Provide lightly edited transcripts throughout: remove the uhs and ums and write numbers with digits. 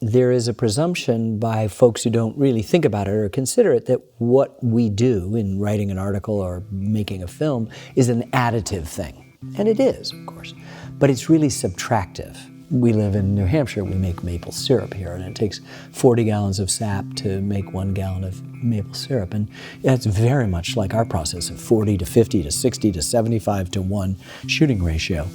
there is a presumption by folks who don't really think about it or consider it that what we do in writing an article or making a film is an additive thing. And it is, of course, but it's really subtractive. We live in New Hampshire, we make maple syrup here, and it takes 40 gallons of sap to make 1 gallon of maple syrup. And that's very much like our process of 40 to 50 to 60 to 75 to 1 shooting ratio.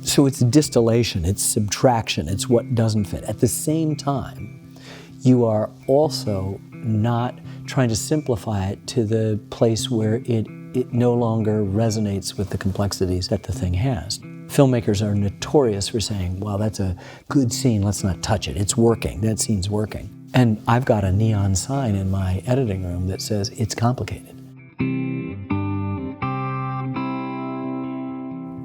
So it's distillation, it's subtraction, it's what doesn't fit. At the same time, you are also not trying to simplify it to the place where it no longer resonates with the complexities that the thing has. Filmmakers are notorious for saying, well, that's a good scene, let's not touch it. It's working, that scene's working. And I've got a neon sign in my editing room that says, it's complicated.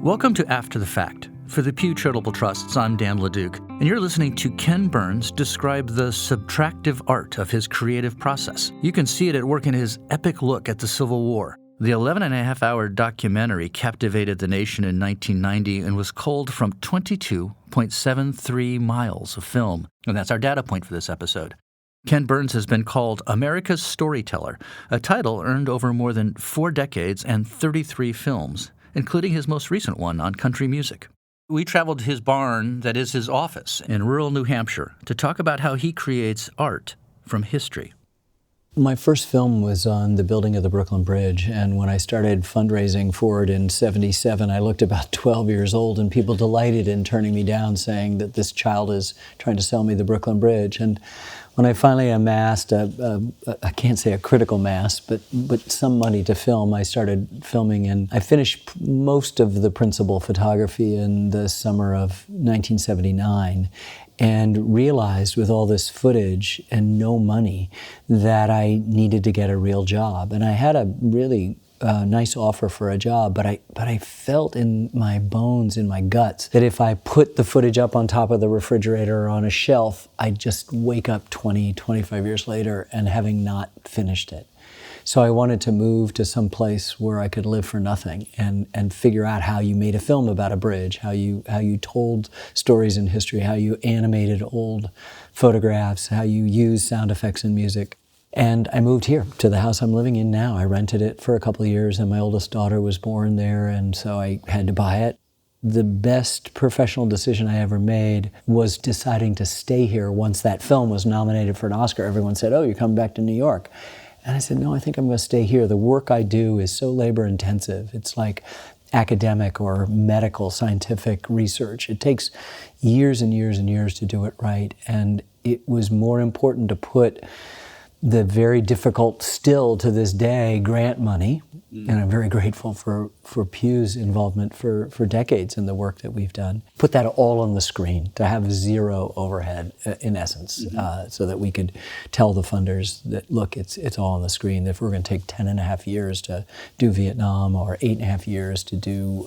Welcome to After the Fact. For the Pew Charitable Trusts, I'm Dan LeDuc, and you're listening to Ken Burns describe the subtractive art of his creative process. You can see it at work in his epic look at the Civil War. The 11.5-hour documentary captivated the nation in 1990 and was culled from 22.73 miles of film. And that's our data point for this episode. Ken Burns has been called America's Storyteller, a title earned over more than 4 decades and 33 films, including his most recent one on country music. We traveled to his barn, that is his office, in rural New Hampshire to talk about how he creates art from history. My first film was on the building of the Brooklyn Bridge, and when I started fundraising for it in '77, I looked about 12 years old, and people delighted in turning me down, saying that this child is trying to sell me the Brooklyn Bridge. And when I finally amassed, I can't say a critical mass, but some money to film, I started filming, and I finished most of the principal photography in the summer of 1979. And realized with all this footage and no money that I needed to get a real job. And I had a really nice offer for a job, but I felt in my bones, in my guts, that if I put the footage up on top of the refrigerator or on a shelf, I'd just wake up 20, 25 years later and having not finished it. So I wanted to move to some place where I could live for nothing and figure out how you made a film about a bridge, how you told stories in history, how you animated old photographs, how you used sound effects and music. And I moved here to the house I'm living in now. I rented it for a couple of years, and my oldest daughter was born there, and so I had to buy it. The best professional decision I ever made was deciding to stay here once that film was nominated for an Oscar. Everyone said, oh, you're coming back to New York. And I said, no, I think I'm going to stay here. The work I do is so labor intensive. It's like academic or medical scientific research. It takes years and years and years to do it right. And it was more important to put the very difficult, still to this day, grant money. And I'm very grateful for Pew's involvement for decades in the work that we've done. Put that all on the screen, to have zero overhead, in essence, so that we could tell the funders that, look, it's all on the screen. If we're going to take 10.5 years to do Vietnam or 8.5 years to do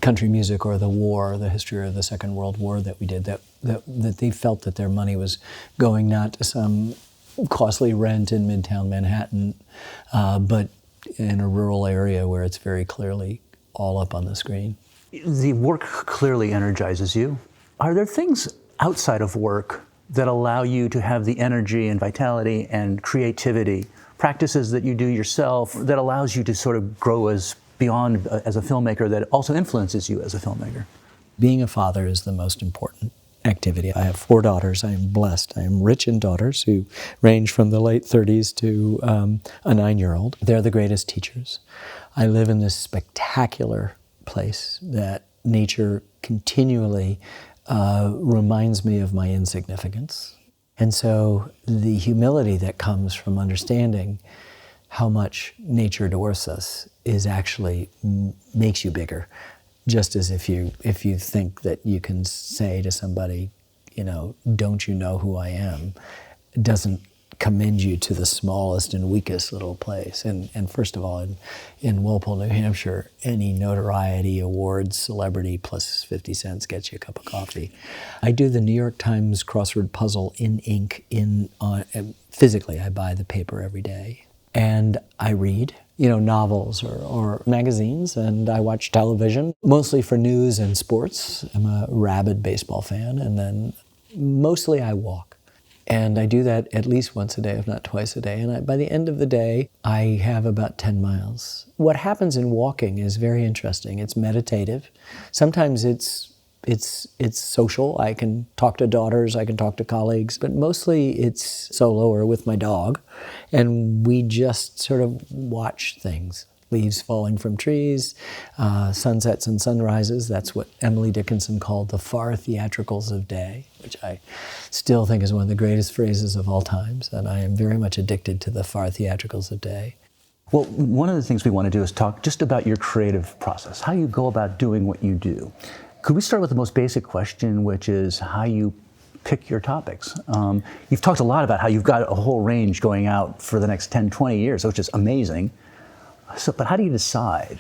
country music or the war, the history of the Second World War that we did, that they felt that their money was going not to some costly rent in Midtown Manhattan, but in a rural area where it's very clearly all up on the screen. The work clearly energizes you. Are there things outside of work that allow you to have the energy and vitality and creativity, practices that you do yourself that allows you to sort of grow as beyond as a filmmaker that also influences you as a filmmaker? Being a father is the most important activity. I have 4 daughters. I am blessed. I am rich in daughters who range from the late 30s to a 9-year-old. They're the greatest teachers. I live in this spectacular place that nature continually reminds me of my insignificance. And so the humility that comes from understanding how much nature dwarfs us is actually makes you bigger. Just as if you think that you can say to somebody, don't you know who I am, it doesn't commend you to the smallest and weakest little place. And first of all, in Walpole, New Hampshire, any notoriety, awards, celebrity plus 50 cents gets you a cup of coffee. I do the New York Times crossword puzzle in ink, physically. I buy the paper every day. And I read, novels or magazines, and I watch television, mostly for news and sports. I'm a rabid baseball fan, and then Mostly I walk. And I do that at least once a day, if not twice a day. And by the end of the day, I have about 10 miles. What happens in walking is very interesting. It's meditative. Sometimes it's social. I can talk to daughters, I can talk to colleagues, but mostly it's solo or with my dog. And we just sort of watch things. Leaves falling from trees, sunsets and sunrises. That's what Emily Dickinson called the far theatricals of day, which I still think is one of the greatest phrases of all times. And I am very much addicted to the far theatricals of day. Well, one of the things we want to do is talk just about your creative process, how you go about doing what you do. Could we start with the most basic question, which is how you pick your topics? You've talked a lot about how you've got a whole range going out for the next 10, 20 years, which is amazing. So, but how do you decide?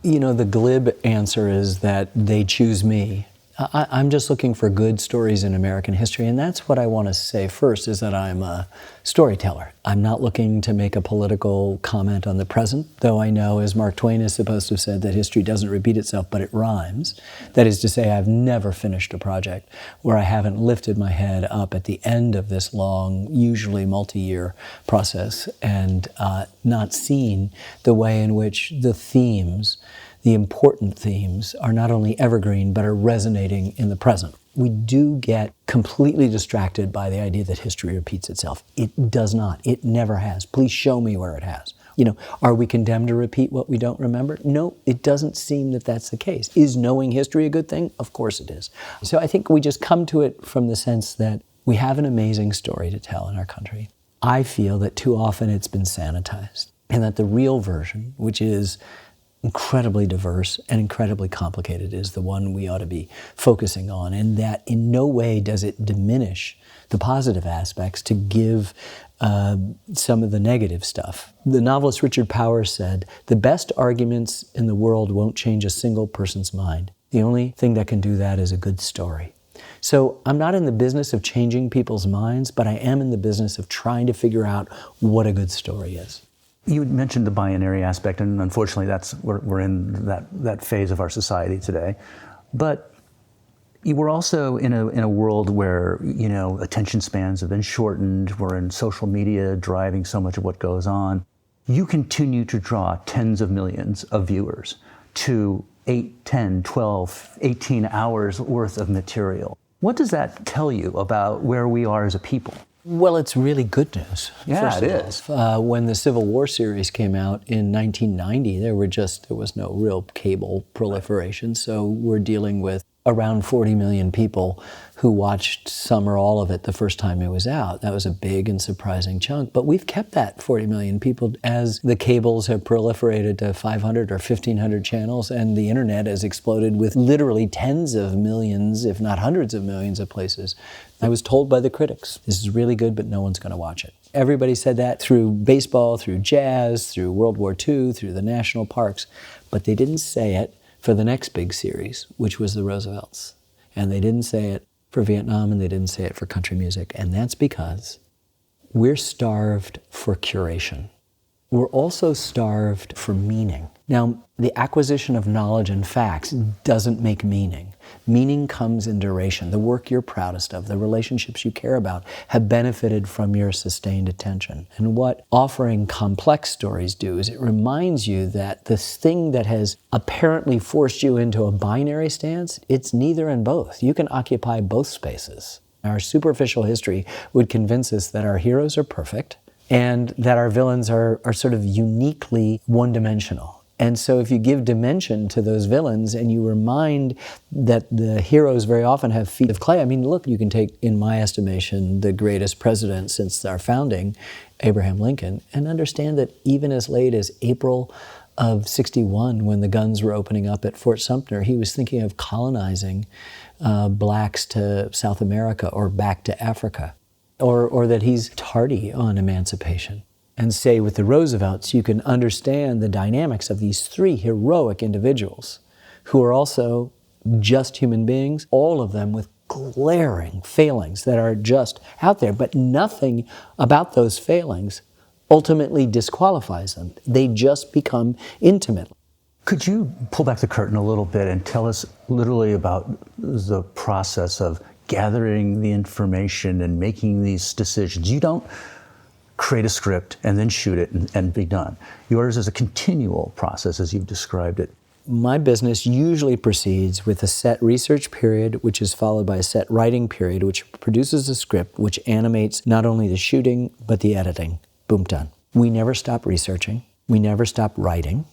You know, the glib answer is that they choose me. I'm just looking for good stories in American history, and that's what I want to say first, is that I'm a storyteller. I'm not looking to make a political comment on the present, though I know, as Mark Twain is supposed to have said, that history doesn't repeat itself, but it rhymes. That is to say, I've never finished a project where I haven't lifted my head up at the end of this long, usually multi-year process, and not seen the way in which the themes, the important themes, are not only evergreen, but are resonating in the present. We do get completely distracted by the idea that history repeats itself. It does not. It never has. Please show me where it has. You know, are we condemned to repeat what we don't remember? No, it doesn't seem that that's the case. Is knowing history a good thing? Of course it is. So I think we just come to it from the sense that we have an amazing story to tell in our country. I feel that too often it's been sanitized, and that the real version, which is incredibly diverse and incredibly complicated, is the one we ought to be focusing on, and that in no way does it diminish the positive aspects to give some of the negative stuff. The novelist Richard Powers said, "The best arguments in the world won't change a single person's mind. The only thing that can do that is a good story." So I'm not in the business of changing people's minds, but I am in the business of trying to figure out what a good story is. You mentioned the binary aspect, and unfortunately we're in that phase of our society today. But we're also in a world where, you know, attention spans have been shortened. We're in social media driving so much of what goes on. You continue to draw tens of millions of viewers to 8, 10, 12, 18 hours worth of material. What does that tell you about where we are as a people? Well, it's really good news. Yeah, it is. When the Civil War series came out in 1990, there was no real cable proliferation. So we're dealing with around 40 million people who watched some or all of it the first time it was out. That was a big and surprising chunk. But we've kept that 40 million people as the cables have proliferated to 500 or 1,500 channels, and the internet has exploded with literally tens of millions, if not hundreds of millions of places. I was told by the critics, this is really good, but no one's going to watch it. Everybody said that through baseball, through jazz, through World War II, through the national parks. But they didn't say it for the next big series, which was the Roosevelts. And they didn't say it for Vietnam, and they didn't say it for country music. And that's because we're starved for curation. We're also starved for meaning. Now, the acquisition of knowledge and facts doesn't make meaning. Meaning comes in duration. The work you're proudest of, the relationships you care about, have benefited from your sustained attention. And what offering complex stories do is it reminds you that this thing that has apparently forced you into a binary stance, it's neither and both. You can occupy both spaces. Our superficial history would convince us that our heroes are perfect and that our villains are sort of uniquely one-dimensional. And so if you give dimension to those villains and you remind that the heroes very often have feet of clay, I mean, look, you can take, in my estimation, the greatest president since our founding, Abraham Lincoln, and understand that even as late as April of '61, when the guns were opening up at Fort Sumter, he was thinking of colonizing blacks to South America or back to Africa, or that he's tardy on emancipation. And say with the Roosevelts, you can understand the dynamics of these three heroic individuals who are also just human beings, all of them with glaring failings that are just out there, but nothing about those failings ultimately disqualifies them. They just become intimate. Could you pull back the curtain a little bit and tell us literally about the process of gathering the information and making these decisions. You don't create a script and then shoot it and be done. Yours is a continual process as you've described it. My business usually proceeds with a set research period, which is followed by a set writing period, which produces a script which animates not only the shooting, but the editing. Boom, done. We never stop researching. We never stop writing.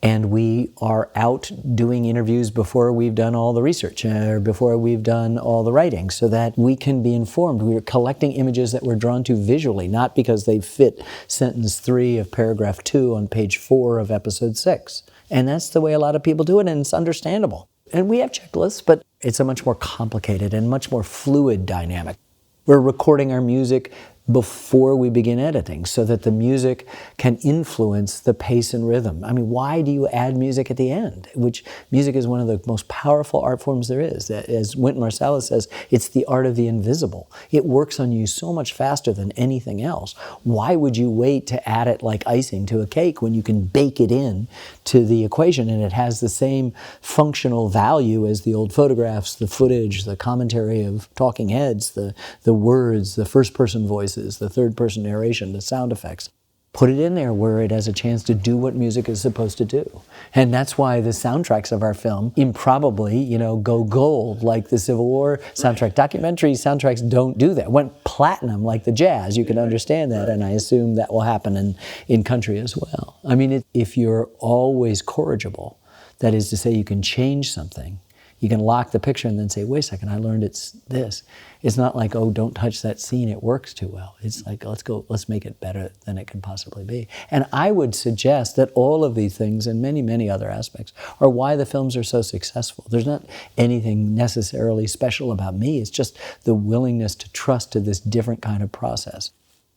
And we are out doing interviews before we've done all the research or before we've done all the writing so that we can be informed. We're collecting images that we're drawn to visually, not because they fit sentence 3 of paragraph 2 on page 4 of episode 6. And that's the way a lot of people do it, and it's understandable. And we have checklists, but it's a much more complicated and much more fluid dynamic. We're recording our music before we begin editing so that the music can influence the pace and rhythm. I mean, why do you add music at the end? Which music is one of the most powerful art forms there is. As Wynton Marsalis says, it's the art of the invisible. It works on you so much faster than anything else. Why would you wait to add it like icing to a cake when you can bake it in to the equation and it has the same functional value as the old photographs, the footage, the commentary of talking heads, the words, the first person voices, the third person narration, the sound effects. Put it in there where it has a chance to do what music is supposed to do. And that's why the soundtracks of our film improbably, go gold like the Civil War soundtrack. Documentary soundtracks don't do that. Went platinum like the jazz. You can understand that, and I assume that will happen in country as well. I mean, if you're always corrigible, that is to say you can change something, you can lock the picture and then say, wait a second, I learned it's this. It's not like, oh, don't touch that scene, it works too well. It's like, let's make it better than it can possibly be. And I would suggest that all of these things and many, many other aspects are why the films are so successful. There's not anything necessarily special about me. It's just the willingness to trust to this different kind of process.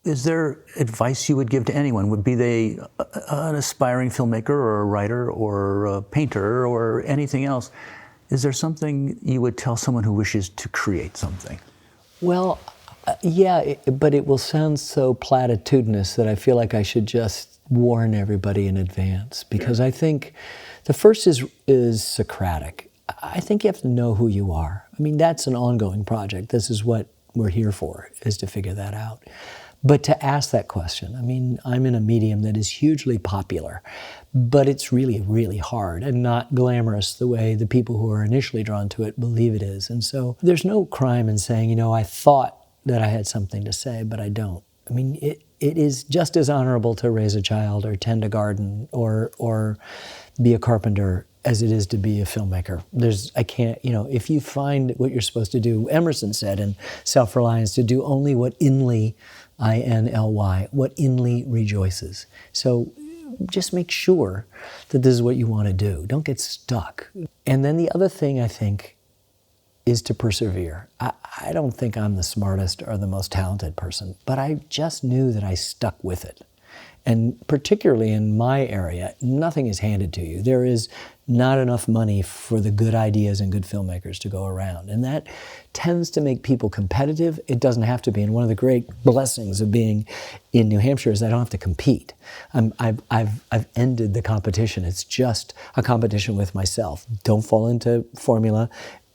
Is there advice you would give to anyone? Would be they an aspiring filmmaker or a writer or a painter or anything else? Is there something you would tell someone who wishes to create something? Well, yeah, but it will sound so platitudinous that I feel like I should just warn everybody in advance, because I think the first is Socratic. I think you have to know who you are. I mean, that's an ongoing project. This is what we're here for, is to figure that out. But to ask that question, I mean, I'm in a medium that is hugely popular, but it's really, really hard and not glamorous the way the people who are initially drawn to it believe it is. And so there's no crime in saying, I thought that I had something to say, but I don't. I mean, it is just as honorable to raise a child or tend a garden or be a carpenter as it is to be a filmmaker. If you find what you're supposed to do, Emerson said in Self-Reliance, to do only what inly, I-N-L-Y, what inly rejoices. So just make sure that this is what you want to do. Don't get stuck. And then the other thing, I think, is to persevere. I don't think I'm the smartest or the most talented person, but I just knew that I stuck with it. And particularly in my area, nothing is handed to you. There is not enough money for the good ideas and good filmmakers to go around. And that tends to make people competitive. It doesn't have to be. And one of the great blessings of being in New Hampshire is I don't have to compete. I've ended the competition. It's just a competition with myself. Don't fall into formula,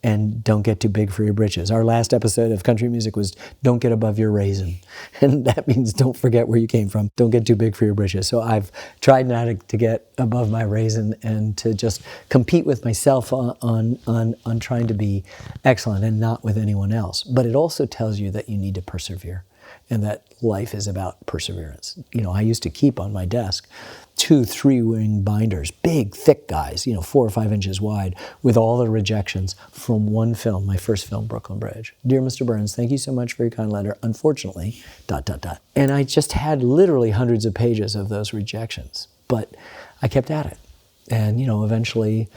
and don't get too big for your britches. Our last episode of Country Music was don't get above your raisin. And that means don't forget where you came from. Don't get too big for your britches. So I've tried not to get above my raisin and to just compete with myself on trying to be excellent and not with anyone else. But it also tells you that you need to persevere and that life is about perseverance. I used to keep on my desk 2 3-ring binders, big, thick guys, 4 or 5 inches wide, with all the rejections from one film, my first film, Brooklyn Bridge. Dear Mr. Burns, thank you so much for your kind letter. Unfortunately, ... And I just had literally hundreds of pages of those rejections, but I kept at it. And, eventually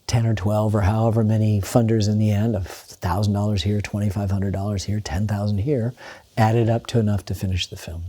10 or 12 or however many funders in the end of $1,000 here, $2,500 here, $10,000 here, added up to enough to finish the film.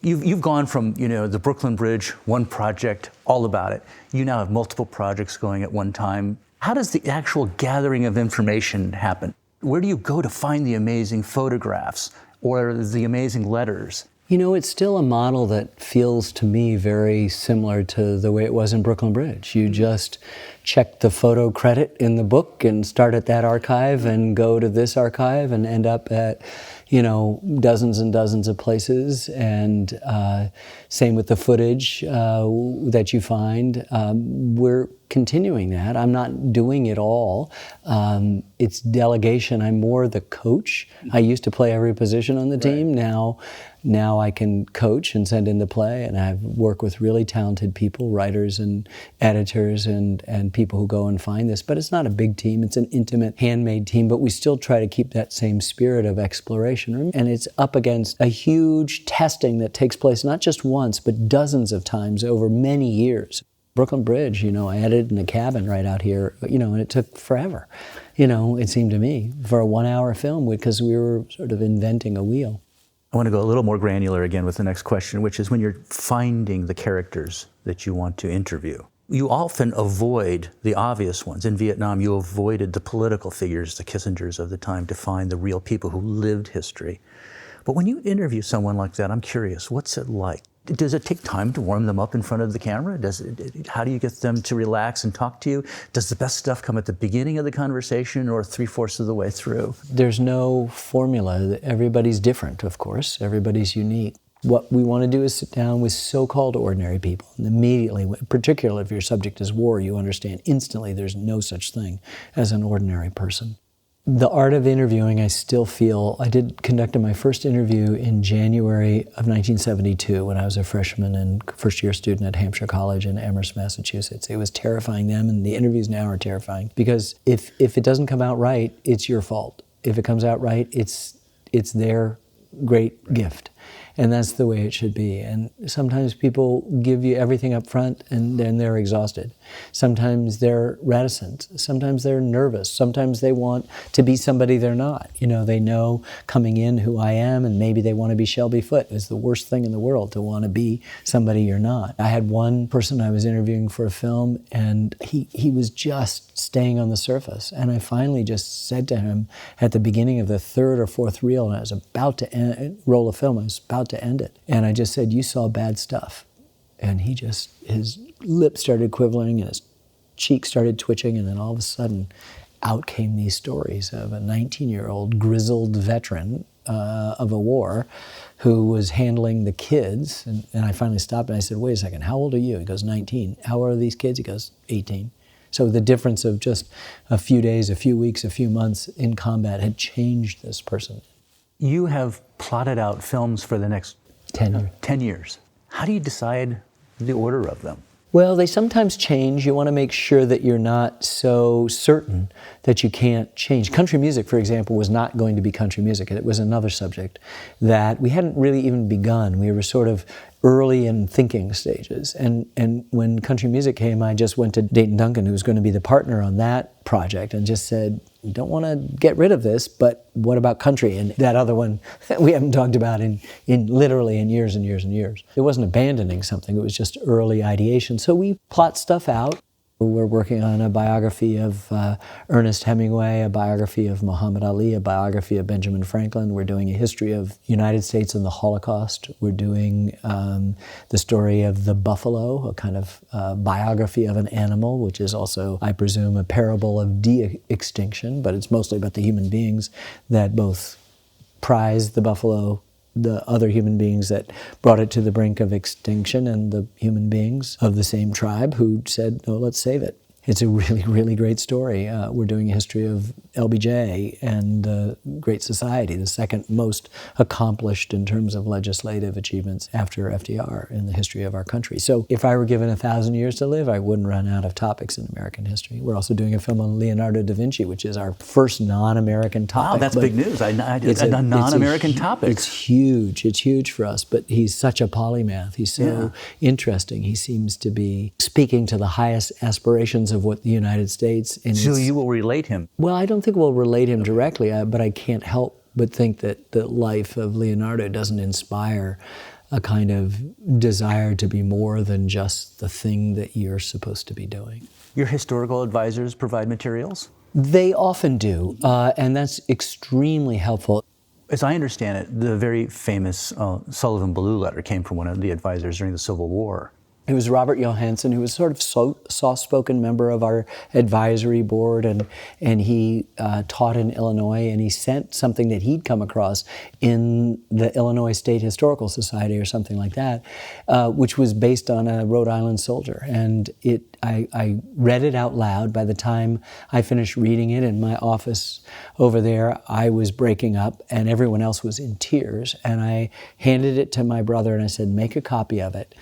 You've gone from, the Brooklyn Bridge, one project, all about it. You now have multiple projects going at one time. How does the actual gathering of information happen? Where do you go to find the amazing photographs or the amazing letters? It's still a model that feels to me very similar to the way it was in Brooklyn Bridge. You just check the photo credit in the book and start at that archive and go to this archive and end up at, dozens and dozens of places. And same with the footage that you find. We're continuing that. I'm not doing it all. It's delegation. I'm more the coach. I used to play every position on the team. Now I can coach and send in the play, and I work with really talented people, writers and editors and people who go and find this. But it's not a big team. It's an intimate, handmade team, but we still try to keep that same spirit of exploration. And it's up against a huge testing that takes place not just once, but dozens of times over many years. Brooklyn Bridge, I edited in a cabin right out here, and it took forever, it seemed to me, for a 1-hour film because we were sort of inventing a wheel. I want to go a little more granular again with the next question, which is when you're finding the characters that you want to interview. You often avoid the obvious ones. In Vietnam, you avoided the political figures, the Kissingers of the time, to find the real people who lived history. But when you interview someone like that, I'm curious, what's it like? Does it take time to warm them up in front of the camera? How do you get them to relax and talk to you? Does the best stuff come at the beginning of the conversation or 3/4 of the way through? There's no formula. Everybody's different, of course. Everybody's unique. What we want to do is sit down with so-called ordinary people. And immediately, particularly if your subject is war, you understand instantly there's no such thing as an ordinary person. The art of interviewing, I still feel, I conducted my first interview in January of 1972 when I was a freshman and first-year student at Hampshire College in Amherst, Massachusetts. It was terrifying then, and the interviews now are terrifying because if it doesn't come out right, it's your fault. If it comes out right, it's their great gift. And that's the way it should be. And sometimes people give you everything up front and then they're exhausted. Sometimes they're reticent. Sometimes they're nervous. Sometimes they want to be somebody they're not. They know coming in who I am, and maybe they want to be Shelby Foote. It's the worst thing in the world to want to be somebody you're not. I had one person I was interviewing for a film, and he was just staying on the surface. And I finally just said to him at the beginning of the 3rd or 4th reel, and I was about to roll a film, I was about to end it. And I just said, "You saw bad stuff." And his lips started quivering and his cheek started twitching, and then all of a sudden out came these stories of a 19-year-old grizzled veteran of a war who was handling the kids. And I finally stopped and I said, "Wait a second, how old are you?" He goes, 19. "How old are these kids?" He goes, 18. So the difference of just a few days, a few weeks, a few months in combat had changed this person. You have plotted out films for the next 10 years. How do you decide the order of them? Well, they sometimes change. You want to make sure that you're not so certain that you can't change. Country music, for example, was not going to be country music. It was another subject that we hadn't really even begun. We were sort of early in thinking stages. And when country music came, I just went to Dayton Duncan, who was going to be the partner on that project, and just said, "Don't want to get rid of this, but what about country?" And that other one we haven't talked about in literally in years and years and years. It wasn't abandoning something, it was just early ideation. So we plot stuff out. We're working on a biography of Ernest Hemingway, a biography of Muhammad Ali, a biography of Benjamin Franklin. We're doing a history of the United States and the Holocaust. We're doing the story of the buffalo, a kind of biography of an animal, which is also, I presume, a parable of de-extinction, but it's mostly about the human beings that both prize the buffalo, the other human beings that brought it to the brink of extinction, and the human beings of the same tribe who said, "No, let's save it." It's a really, really great story. We're doing a history of LBJ and the Great Society, the second most accomplished in terms of legislative achievements after FDR in the history of our country. So if I were given 1,000 years to live, I wouldn't run out of topics in American history. We're also doing a film on Leonardo da Vinci, which is our first non-American topic. Wow, that's big news. It's a non-American topic. It's huge. It's huge for us, but he's such a polymath. He's so interesting. He seems to be speaking to the highest aspirations of what the United States... So you will relate him? Well, I don't think we'll relate him directly, but I can't help but think that the life of Leonardo doesn't inspire a kind of desire to be more than just the thing that you're supposed to be doing. Your historical advisors provide materials? They often do, and that's extremely helpful. As I understand it, the very famous Sullivan Ballou letter came from one of the advisors during the Civil War. It was Robert Johansson, who was sort of soft-spoken member of our advisory board, and he taught in Illinois, and he sent something that he'd come across in the Illinois State Historical Society or something like that, which was based on a Rhode Island soldier. And I read it out loud. By the time I finished reading it in my office over there, I was breaking up and everyone else was in tears. And I handed it to my brother and I said, make a copy of it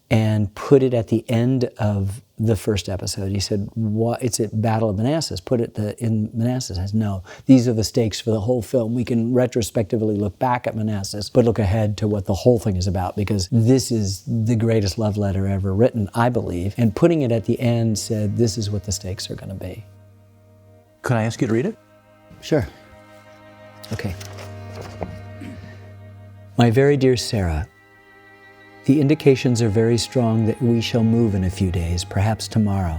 and put it at the end of the first episode. He said, "What? It's at Battle of Manassas. Put it in Manassas." I said, "No, these are the stakes for the whole film. We can retrospectively look back at Manassas, but look ahead to what the whole thing is about, because this is the greatest love letter ever written, I believe." And putting it at the end said, this is what the stakes are going to be. Can I ask you to read it? Sure. Okay. My very dear Sarah, the indications are very strong that we shall move in a few days, perhaps tomorrow.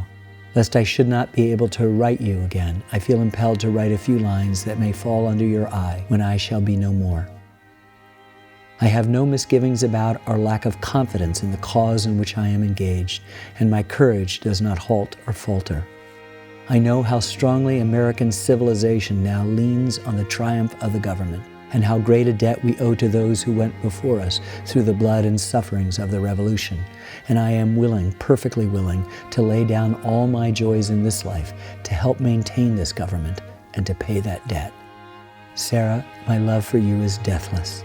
Lest I should not be able to write you again, I feel impelled to write a few lines that may fall under your eye when I shall be no more. I have no misgivings about our lack of confidence in the cause in which I am engaged, and my courage does not halt or falter. I know how strongly American civilization now leans on the triumph of the government, and how great a debt we owe to those who went before us through the blood and sufferings of the Revolution. And I am willing, perfectly willing, to lay down all my joys in this life to help maintain this government and to pay that debt. Sarah, my love for you is deathless.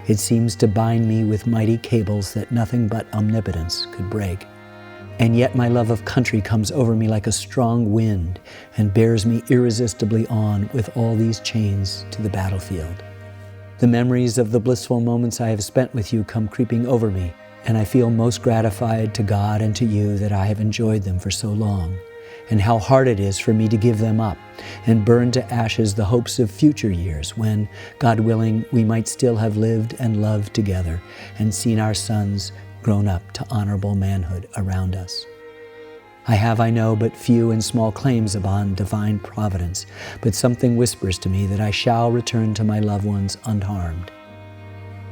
It seems to bind me with mighty cables that nothing but omnipotence could break. And yet my love of country comes over me like a strong wind and bears me irresistibly on with all these chains to the battlefield. The memories of the blissful moments I have spent with you come creeping over me, and I feel most gratified to God and to you that I have enjoyed them for so long, and how hard it is for me to give them up and burn to ashes the hopes of future years when, God willing, we might still have lived and loved together and seen our sons grown up to honorable manhood around us. I have, I know, but few and small claims upon divine providence, but something whispers to me that I shall return to my loved ones unharmed.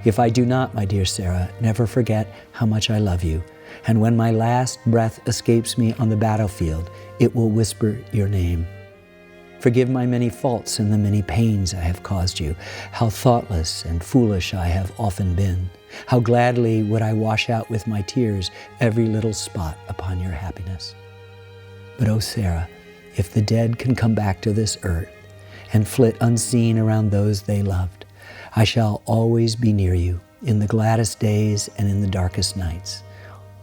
If I do not, my dear Sarah, never forget how much I love you, and when my last breath escapes me on the battlefield, it will whisper your name. Forgive my many faults and the many pains I have caused you, how thoughtless and foolish I have often been. How gladly would I wash out with my tears every little spot upon your happiness. But oh Sarah, if the dead can come back to this earth and flit unseen around those they loved, I shall always be near you in the gladdest days and in the darkest nights.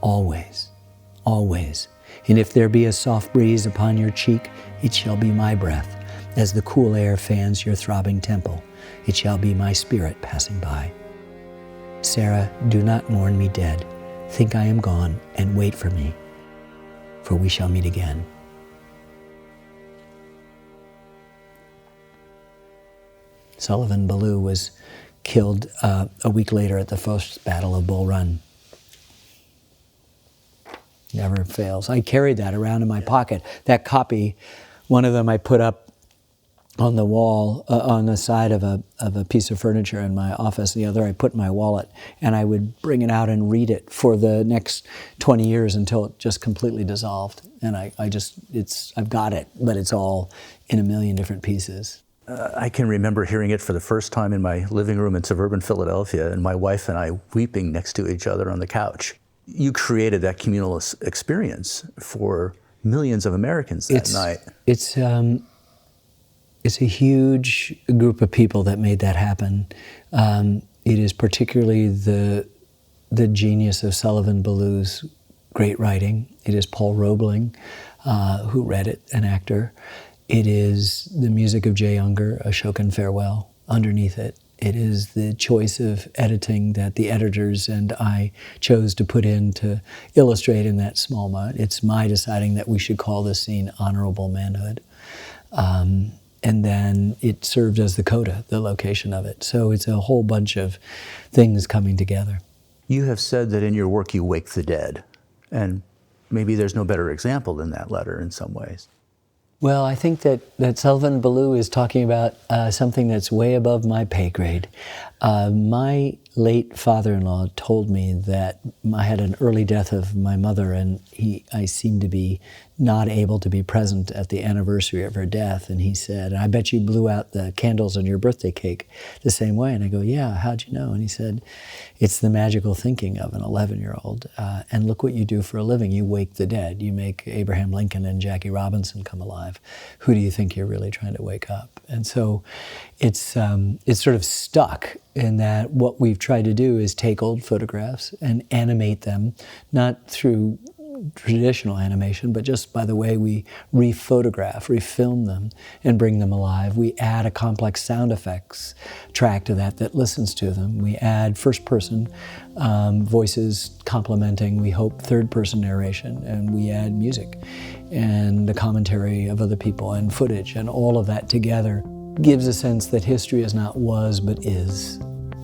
Always, always. And if there be a soft breeze upon your cheek, it shall be my breath. As the cool air fans your throbbing temple, it shall be my spirit passing by. Sarah, do not mourn me dead. Think I am gone and wait for me, for we shall meet again. Sullivan Ballou was killed a week later at the first Battle of Bull Run. Never fails. I carried that around in my pocket. That copy, one of them I put up on the wall, on the side of a piece of furniture in my office. The other I put in my wallet, and I would bring it out and read it for the next 20 years until it just completely dissolved. And I've got it, but it's all in a million different pieces. I can remember hearing it for the first time in my living room in suburban Philadelphia, and my wife and I weeping next to each other on the couch. You created that communal experience for millions of Americans that night. It's a huge group of people that made that happen. It is particularly the genius of Sullivan Ballou's great writing. It is Paul Roebling, who read it, an actor. It is the music of Jay Unger, Ashokan Farewell, underneath it. It is the choice of editing that the editors and I chose to put in to illustrate in that small moment. It's my deciding that we should call this scene Honorable Manhood. And then it served as the coda, the location of it. So it's a whole bunch of things coming together. You have said that in your work you wake the dead, and maybe there's no better example than that letter in some ways. Well, I think that Sullivan Ballou is talking about something that's way above my pay grade. My late father-in-law told me that I had an early death of my mother, and I seemed to be not able to be present at the anniversary of her death. And he said, "I bet you blew out the candles on your birthday cake the same way." And I go, "Yeah, how'd you know?" And he said, "It's the magical thinking of an 11-year-old. And look what you do for a living. You wake the dead. You make Abraham Lincoln and Jackie Robinson come alive. Who do you think you're really trying to wake up?" And so it's sort of stuck in that what we've tried to do is take old photographs and animate them, not through traditional animation, but just by the way we re-photograph, re-film them, and bring them alive. We add a complex sound effects track to that listens to them. We add first-person voices complementing, we hope, third-person narration, and we add music and the commentary of other people and footage, and all of that together gives a sense that history is not was, but is,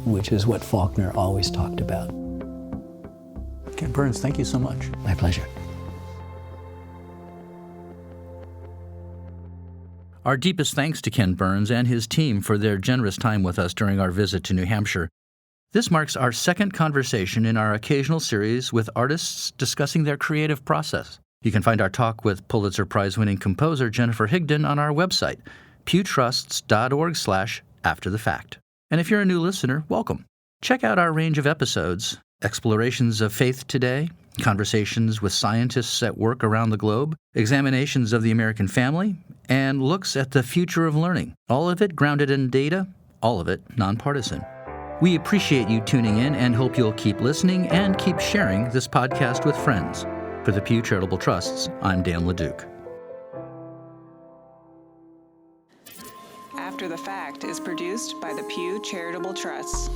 which is what Faulkner always talked about. Ken Burns, thank you so much. My pleasure. Our deepest thanks to Ken Burns and his team for their generous time with us during our visit to New Hampshire. This marks our second conversation in our occasional series with artists discussing their creative process. You can find our talk with Pulitzer Prize-winning composer Jennifer Higdon on our website, pewtrusts.org/afterthefact. And if you're a new listener, welcome. Check out our range of episodes: explorations of faith today, conversations with scientists at work around the globe, examinations of the American family, and looks at the future of learning. All of it grounded in data, all of it nonpartisan. We appreciate you tuning in and hope you'll keep listening and keep sharing this podcast with friends. For the Pew Charitable Trusts, I'm Dan LeDuc. After the Fact is produced by the Pew Charitable Trusts.